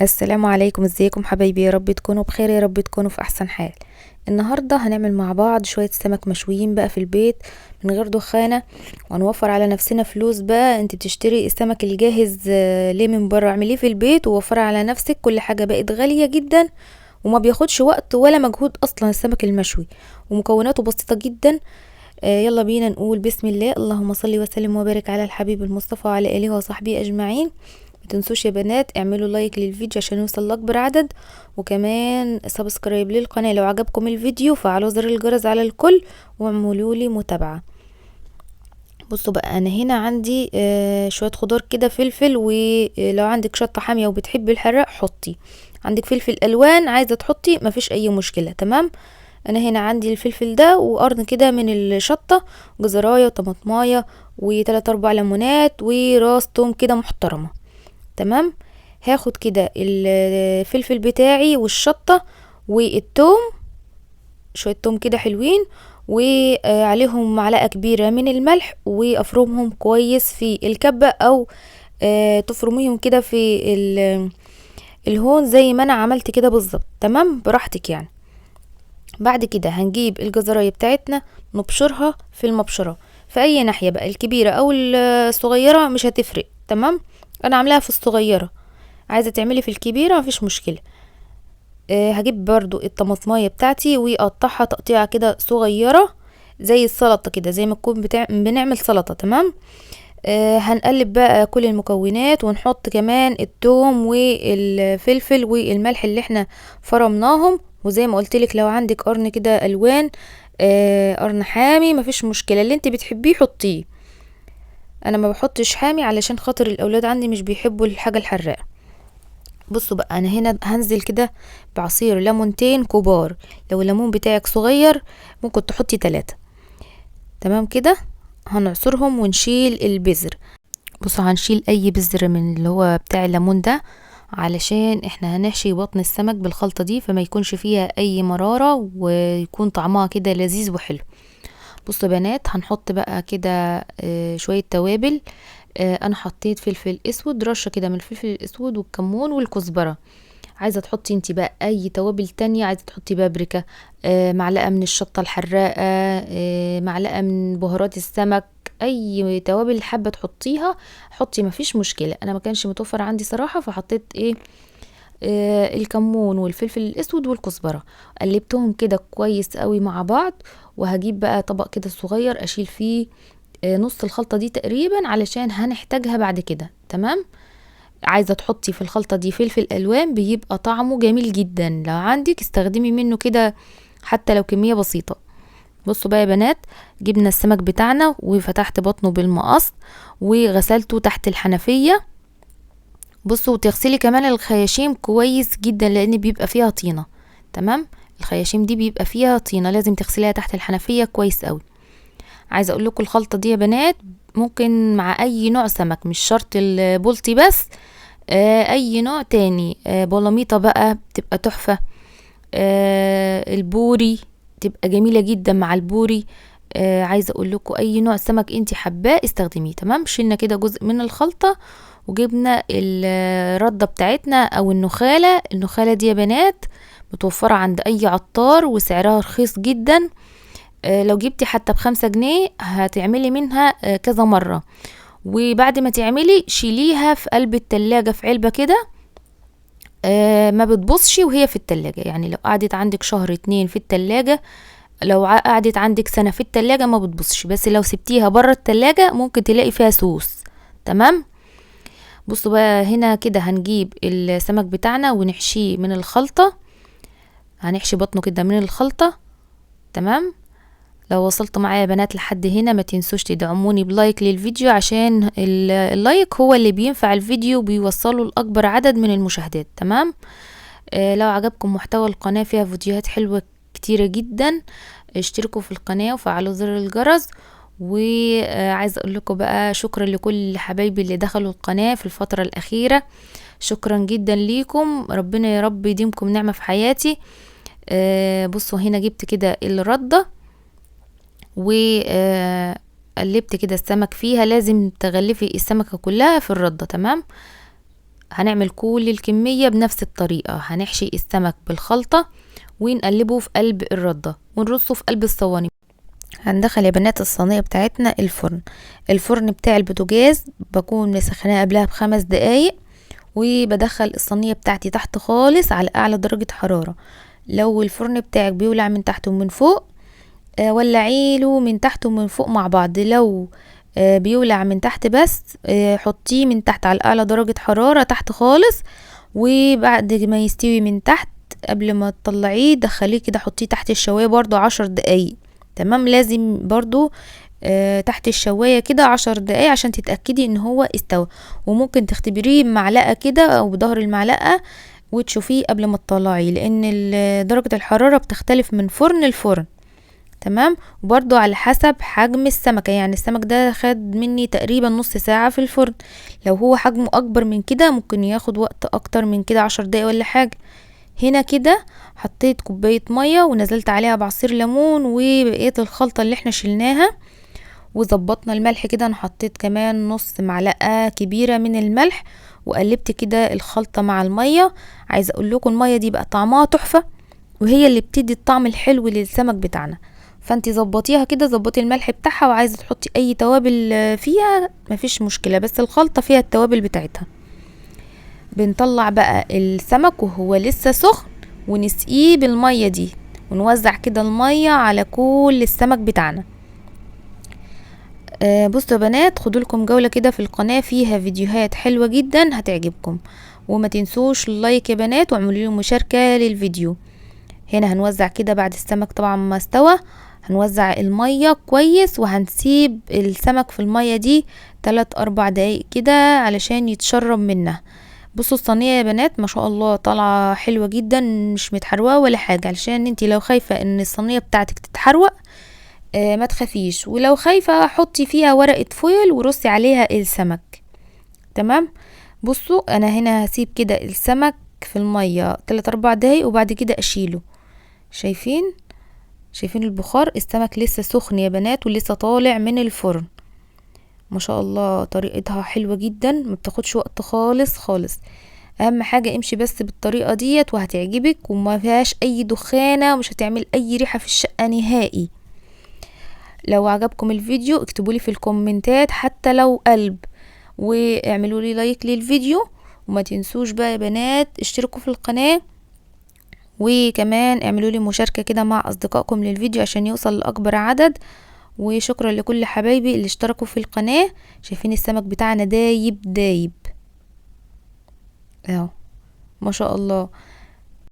السلام عليكم، ازيكم حبايبي؟ يا رب تكونوا بخير، يا رب تكونوا في احسن حال. النهارده هنعمل مع بعض شويه سمك مشويين بقى في البيت من غير دخانه، وهنوفر على نفسنا فلوس. بقى انت بتشتري السمك الجاهز ليه من بره؟ اعمليه في البيت ووفري على نفسك. كل حاجه بقت غاليه جدا وما بياخدش وقت ولا مجهود اصلا السمك المشوي، ومكوناته بسيطه جدا. يلا بينا نقول بسم الله. اللهم صل وسلم وبارك على الحبيب المصطفى وعلى اله وصحبه اجمعين. متنسوش يا بنات اعملوا لايك للفيديو عشان يوصل لاكبر عدد، وكمان سبسكرايب للقناة لو عجبكم الفيديو، فعلوا زر الجرس على الكل واعملوا لي متابعة. بصوا بقى، انا هنا عندي شوية خضار كده، فلفل، ولو عندك شطة حامية وبتحبي الحراق حطي، عندك فلفل الوان عايزة تحطي مفيش اي مشكلة. تمام. انا هنا عندي الفلفل ده وقرن كده من الشطة، جزراية وطماطماية وتلات اربع ليمونات وراس توم كده محترمة. تمام. هاخد كده الفلفل بتاعي والشطة والثوم، شوية توم كده حلوين، وعليهم معلقة كبيرة من الملح، وافرمهم كويس في الكبة، او تفرميهم كده في الهون زي ما انا عملت كده بالظبط. تمام، براحتك يعني. بعد كده هنجيب الجزراية بتاعتنا نبشرها في المبشرة في اي ناحية بقى، الكبيرة او الصغيرة مش هتفرق. تمام. انا عاملاها في الصغيرة، عايزة تعملي في الكبيرة مفيش مشكلة. هجيب برضو الطماطمايه بتاعتي واقطعها تقطيعه كده صغيرة زي السلطة كده، زي ما تكون بنعمل سلطة. تمام. هنقلب بقى كل المكونات ونحط كمان الثوم والفلفل والملح اللي احنا فرمناهم. وزي ما قلتلك لو عندك قرن كده الوان، قرن حامي مفيش مشكلة، اللي انت بتحبيه حطيه. انا ما بحطش حامي علشان خاطر الاولاد عندي مش بيحبوا الحاجة الحراقة. بصوا بقى، انا هنا هنزل كده بعصير ليمونتين كبار. لو الليمون بتاعك صغير ممكن تحطي 3. تمام كده. هنعصرهم ونشيل البذر. بصوا، هنشيل اي بذر من اللي هو بتاع الليمون ده، علشان احنا هنحشي بطن السمك بالخلطة دي، فما يكونش فيها اي مرارة ويكون طعمها كده لذيذ وحلو. بصوا يا بنات، هنحط بقى كده شوية توابل. انا حطيت فلفل اسود، رشة كده من الفلفل الاسود والكمون والكزبرة. عايزة تحطي انتي بقى اي توابل تانية، عايزة تحطي بابريكا، معلقة من الشطة الحراقة، معلقة من بهارات السمك، اي توابل حابة تحطيها حطي مفيش مشكلة. انا ما كانش متوفر عندي صراحة، فحطيت الكمون والفلفل الاسود والكزبرة. قلبتهم كده كويس قوي مع بعض، وهجيب بقى طبق كده صغير اشيل فيه نص الخلطة دي تقريبا علشان هنحتاجها بعد كده. تمام. عايزة تحطي في الخلطة دي فلفل الوان بيبقى طعمه جميل جدا، لو عندك استخدمي منه كده حتى لو كمية بسيطة. بصوا بقى يا بنات، جبنا السمك بتاعنا وفتحت بطنه بالمقص وغسلته تحت الحنفية. بصوا، وتغسلي كمان الخياشيم كويس جدا لان بيبقى فيها طينة. تمام. الخياشيم دي بيبقى فيها طينة، لازم تغسليها تحت الحنفية كويس قوي. عايزة اقول لكم الخلطة دي يا بنات ممكن مع اي نوع سمك، مش شرط البلطي بس، اي نوع تاني. بولاميطة بقى بتبقى تحفة، البوري تبقى جميلة جدا مع البوري. عايزة اقول لكم اي نوع سمك انتي حباه استخدميه. تمام. شلنا كده جزء من الخلطة وجبنا الردة بتاعتنا او النخالة دي يا بنات متوفرة عند اي عطار وسعرها رخيص جدا. لو جبتي حتى ب5 جنيه هتعملي منها كذا مرة. وبعد ما تعملي شيليها في قلب التلاجة في علبة كده، ما بتبصش وهي في التلاجة. يعني لو قعدت عندك شهر 2 في التلاجة، لو قعدت عندك سنة في التلاجة ما بتبصش، بس لو سبتيها برا التلاجة ممكن تلاقي فيها سوس. تمام. بصوا بقى، هنا كده هنجيب السمك بتاعنا ونحشيه من الخلطة، هنحشي بطنه كده من الخلطة. تمام. لو وصلتوا معايا يا بنات لحد هنا ما تنسوش تدعموني بلايك للفيديو، عشان اللايك هو اللي بينفع الفيديو وبيوصله لأكبر عدد من المشاهدات. تمام. لو عجبكم محتوى القناة فيها فيديوهات حلوة كتيرة جدا، اشتركوا في القناة وفعلوا زر الجرس. وعايزة اقول لكم بقى شكرا لكل حبايبي اللي دخلوا القناة في الفترة الأخيرة، شكرا جدا ليكم، ربنا يا رب يديمكم نعمة في حياتي. بصوا هنا جبت كده الردة وقلبت كده السمك فيها، لازم تغلفي السمكة كلها في الردة. تمام. هنعمل كل الكمية بنفس الطريقة. هنحشي السمك بالخلطة ونقلبه في قلب الردة ونرصه في قلب الصواني. هندخل يا بنات الصينية بتاعتنا الفرن بتاع البوتاجاز بكون مسخناه قبلها ب5 دقايق، وبدخل الصينية بتاعتي تحت خالص على اعلى درجة حرارة. لو الفرن بتاعك بيولع من تحت ومن فوق ولعيله من تحت ومن فوق مع بعض. لو بيولع من تحت بس حطيه من تحت على اعلى درجة حرارة تحت خالص، وبعد ما يستوي من تحت قبل ما تطلعيه دخليه كده حطيه تحت الشواية برضو 10 دقايق. تمام، لازم برضو تحت الشواية كده 10 دقايق عشان تتأكدي ان هو استوى. وممكن تختبريه بمعلقة كده او بظهر المعلقة وتشوفيه قبل ما تطلعيه، لان درجة الحرارة بتختلف من فرن لفرن. تمام، وبرضو على حسب حجم السمكة. يعني السمك ده خد مني تقريبا نص ساعة في الفرن، لو هو حجمه اكبر من كده ممكن ياخد وقت اكتر من كده 10 دقايق ولا حاجة. هنا كده حطيت كوباية مية ونزلت عليها بعصير ليمون وبقية الخلطة اللي احنا شلناها، وظبطنا الملح كده. انا حطيت كمان نص معلقة كبيرة من الملح، وقلبت كده الخلطة مع المية. عايزة اقول لكم المية دي بقى طعمها تحفة، وهي اللي بتدي الطعم الحلو للسمك بتاعنا. فانتي ظبطيها كده، ظبطي الملح بتاعها، وعايزة تحطي اي توابل فيها مفيش مشكلة، بس الخلطة فيها التوابل بتاعتها. بنطلع بقى السمك وهو لسه سخن ونسقيه بالمية دي، ونوزع كده المية على كل السمك بتاعنا. بصوا يا بنات، خدوا لكم جولة كده في القناة، فيها فيديوهات حلوة جدا هتعجبكم. وما تنسوش اللايك يا بنات، واعملوا لي مشاركة للفيديو. هنا هنوزع كده بعد السمك طبعا ما استوى، هنوزع المية كويس وهنسيب السمك في المية دي 3-4 دقايق كده علشان يتشرب منها. بصوا الصينية يا بنات ما شاء الله طالعة حلوة جدا، مش متحروقة ولا حاجة. علشان انتي لو خايفة ان الصينية بتاعتك تتحروق ما تخافيش، ولو خايفة حطي فيها ورقة فويل ورصي عليها السمك. تمام، بصوا انا هنا هسيب كده السمك في المية 3-4 دقايق وبعد كده اشيله. شايفين البخار؟ السمك لسه سخن يا بنات ولسه طالع من الفرن. ما شاء الله طريقتها حلوة جدا، ما بتاخدش وقت خالص خالص. اهم حاجة امشي بس بالطريقة ديت وهتعجبك، وما فيهاش اي دخانة ومش هتعمل اي ريحة في الشقة نهائي. لو عجبكم الفيديو اكتبولي في الكومنتات حتى لو قلب، واعملوا لي لايك للفيديو. وما تنسوش بقى يا بنات اشتركوا في القناة، وكمان اعملوا لي مشاركة كده مع اصدقائكم للفيديو عشان يوصل لاكبر عدد. وشكرا لكل حبايبي اللي اشتركوا في القناة. شايفين السمك بتاعنا دايب اهو ما شاء الله.